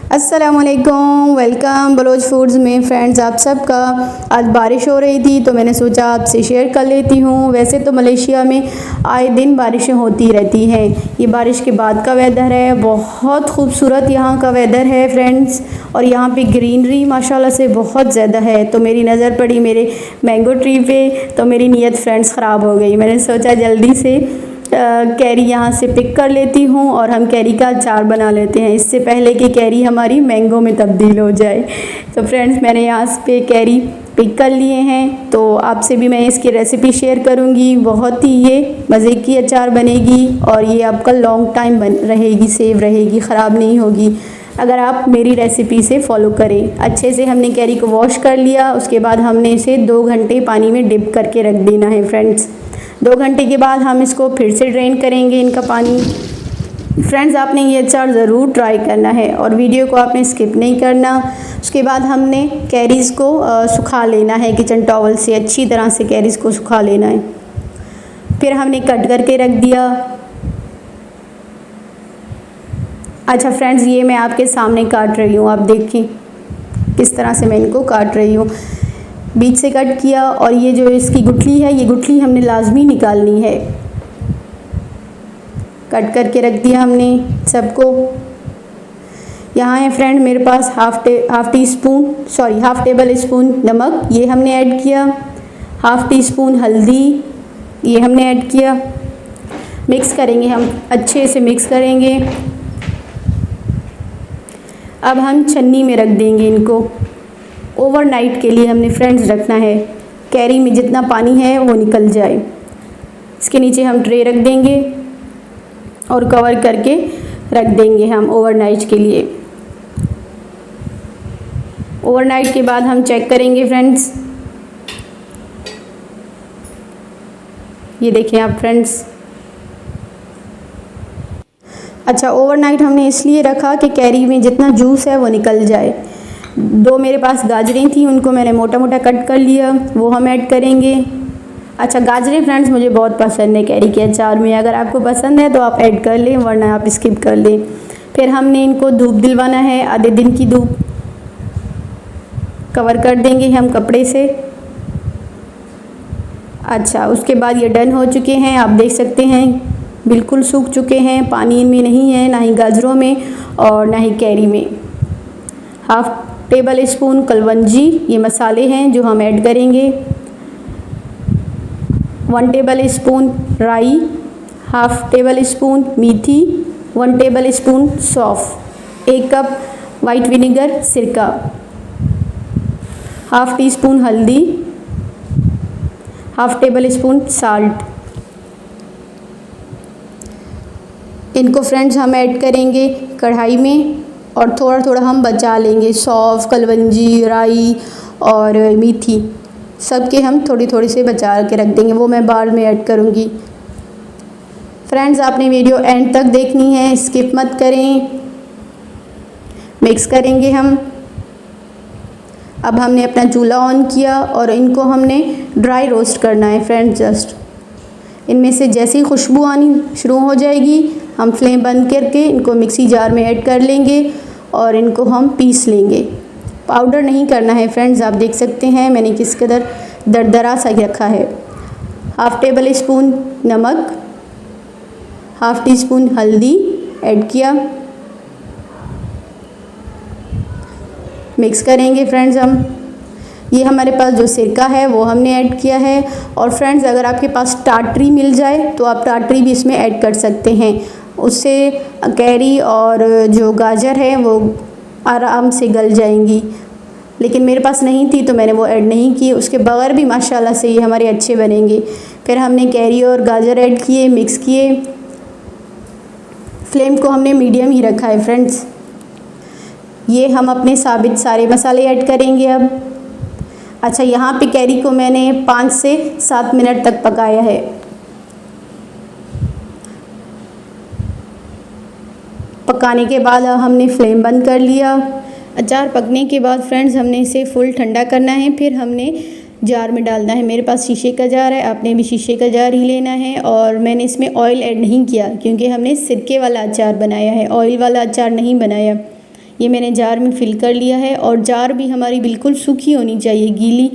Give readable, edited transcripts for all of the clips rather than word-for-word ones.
अस्सलामुअलैकुम, welcome Bloch foods में। Friends, आप सबका आज बारिश हो रही थी तो मैंने सोचा आपसे शेयर कर लेती हूँ। वैसे तो मलेशिया में आए दिन बारिशें होती रहती हैं। ये बारिश के बाद का वेदर है, बहुत खूबसूरत यहाँ का वेदर है फ्रेंड्स। और यहाँ पे ग्रीनरी माशाल्लाह से बहुत ज़्यादा है। तो मेरी नज़र पड़ी मेरे मैंगो ट्री पे, तो मेरी नीयत फ्रेंड्स ख़राब हो गई। मैंने सोचा जल्दी से कैरी यहाँ से पिक कर लेती हूँ और हम कैरी का अचार बना लेते हैं, इससे पहले कि कैरी हमारी मैंगो में तब्दील हो जाए। तो फ्रेंड्स, मैंने यहाँ पे कैरी पिक कर लिए हैं, तो आपसे भी मैं इसकी रेसिपी शेयर करूँगी। बहुत ही ये मज़े की अचार बनेगी और ये आपका लॉन्ग टाइम बन रहेगी, सेव रहेगी, ख़राब नहीं होगी अगर आप मेरी रेसिपी से फॉलो करें। अच्छे से हमने कैरी को वॉश कर लिया, उसके बाद हमने इसे 2 घंटे पानी में डिप करके रख देना है फ्रेंड्स। 2 घंटे के बाद हम इसको फिर से ड्रेन करेंगे इनका पानी। फ्रेंड्स, आपने ये अचार ज़रूर ट्राई करना है और वीडियो को आपने स्किप नहीं करना। उसके बाद हमने कैरीज़ को सुखा लेना है किचन टॉवल से, अच्छी तरह से कैरीज़ को सुखा लेना है। फिर हमने कट करके रख दिया। अच्छा फ्रेंड्स, ये मैं आपके सामने काट रही हूँ, आप देखें किस तरह से मैं इनको काट रही हूँ। बीच से कट किया और ये जो इसकी गुठली है, ये गुठली हमने लाजमी निकालनी है। कट करके रख दिया हमने सबको। यहाँ है फ्रेंड मेरे पास हाफ टेबल स्पून नमक, ये हमने ऐड किया। हाफ टी स्पून हल्दी, ये हमने ऐड किया। मिक्स करेंगे, हम अच्छे से मिक्स करेंगे। अब हम छन्नी में रख देंगे इनको। ओवरनाइट के लिए हमने फ्रेंड्स रखना है, कैरी में जितना पानी है वो निकल जाए। इसके नीचे हम ट्रे रख देंगे और कवर करके रख देंगे हम ओवरनाइट के लिए। ओवरनाइट के बाद हम चेक करेंगे फ्रेंड्स। ये देखें आप फ्रेंड्स। अच्छा, ओवरनाइट हमने इसलिए रखा कि कैरी में जितना जूस है वो निकल जाए। 2 मेरे पास गाजरें थी, उनको मैंने मोटा मोटा कट कर लिया, वो हम ऐड करेंगे। अच्छा, गाजरें फ्रेंड्स मुझे बहुत पसंद है कैरी के अचार में। अगर आपको पसंद है तो आप ऐड कर लें, वरना आप स्किप कर लें। फिर हमने इनको धूप दिलवाना है, आधे दिन की धूप। कवर कर देंगे हम कपड़े से। अच्छा, उसके बाद ये डन हो चुके हैं, आप देख सकते हैं बिल्कुल सूख चुके हैं, पानी इनमें नहीं है, ना ही गाजरों में और ना ही कैरी में। हाफ टेबल स्पून कलवंजी, ये मसाले हैं जो हम ऐड करेंगे। 1 टेबल स्पून राई, हाफ टेबल स्पून मेथी, 1 टेबल स्पून सौंफ, 1 कप वाइट विनेगर सिरका, हाफ टी स्पून हल्दी, हाफ टेबल स्पून साल्ट। इनको फ्रेंड्स हम ऐड करेंगे कढ़ाई में और थोड़ा थोड़ा हम बचा लेंगे। सौंफ, कलवंजी, राई और मेथी सबके हम थोड़ी थोड़ी से बचा के रख देंगे, वो मैं बाद में ऐड करूँगी। फ्रेंड्स, आपने वीडियो एंड तक देखनी है, स्किप मत करें। मिक्स करेंगे हम। अब हमने अपना चूल्हा ऑन किया और इनको हमने ड्राई रोस्ट करना है फ्रेंड्स। जस्ट इनमें से जैसी खुशबू आनी शुरू हो जाएगी, हम फ्लेम बंद करके इनको मिक्सी जार में ऐड कर लेंगे और इनको हम पीस लेंगे। पाउडर नहीं करना है फ्रेंड्स, आप देख सकते हैं मैंने किस कदर दरदरा सा रखा है। हाफ टेबल स्पून नमक, हाफ टी स्पून हल्दी ऐड किया। मिक्स करेंगे फ्रेंड्स हम। ये हमारे पास जो सिरका है वो हमने ऐड किया है। और फ्रेंड्स, अगर आपके पास टाटरी मिल जाए तो आप टाटरी भी इसमें ऐड कर सकते हैं, उससे कैरी और जो गाजर है वो आराम से गल जाएंगी। लेकिन मेरे पास नहीं थी तो मैंने वो ऐड नहीं की, उसके बगैर भी माशाल्लाह से ये हमारे अच्छे बनेंगे। फिर हमने कैरी और गाजर ऐड किए, मिक्स किए। फ्लेम को हमने मीडियम ही रखा है फ्रेंड्स। ये हम अपने साबित सारे मसाले ऐड करेंगे अब। अच्छा, यहाँ पे कैरी को मैंने 5 से 7 मिनट तक पकाया है। पकाने के बाद हमने फ्लेम बंद कर लिया। अचार पकने के बाद फ्रेंड्स हमने इसे फुल ठंडा करना है, फिर हमने जार में डालना है। मेरे पास शीशे का जार है, आपने भी शीशे का जार ही लेना है। और मैंने इसमें ऑयल ऐड नहीं किया क्योंकि हमने सिरके वाला अचार बनाया है, ऑयल वाला अचार नहीं बनाया। ये मैंने जार में फ़िल कर लिया है और जार भी हमारी बिल्कुल सूखी होनी चाहिए, गीली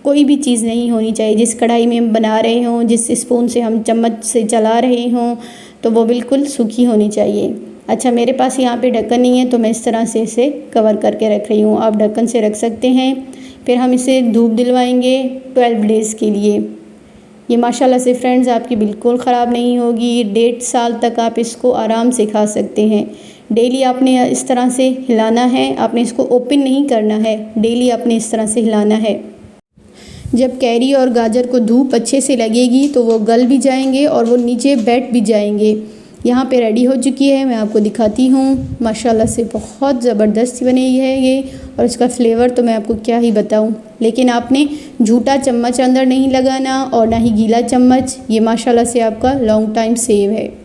कोई भी चीज़ नहीं होनी चाहिए। जिस कढ़ाई में हम बना रहे हों, जिस स्पून से हम चम्मच से चला रहे हों, तो वो बिल्कुल सूखी होनी चाहिए। अच्छा, मेरे पास यहाँ पे ढक्कन नहीं है तो मैं इस तरह से इसे कवर करके रख रही हूँ। आप ढक्कन से रख सकते हैं। फिर हम इसे धूप दिलवाएंगे 12 डेज़ के लिए। ये माशाल्लाह से फ्रेंड्स आपकी बिल्कुल ख़राब नहीं होगी। 1.5 साल तक आप इसको आराम से खा सकते हैं। डेली आपने इस तरह से हिलाना है, आपने इसको ओपन नहीं करना है, डेली आपने इस तरह से हिलाना है। जब कैरी और गाजर को धूप अच्छे से लगेगी तो वो गल भी जाएंगे और वो नीचे बैठ भी जाएंगे। यहाँ पे रेडी हो चुकी है, मैं आपको दिखाती हूँ। माशाल्लाह से बहुत ज़बरदस्त बनी है ये, और इसका फ्लेवर तो मैं आपको क्या ही बताऊँ। लेकिन आपने झूठा चम्मच अंदर नहीं लगाना और ना ही गीला चम्मच। ये माशाल्लाह से आपका लॉन्ग टाइम सेव है।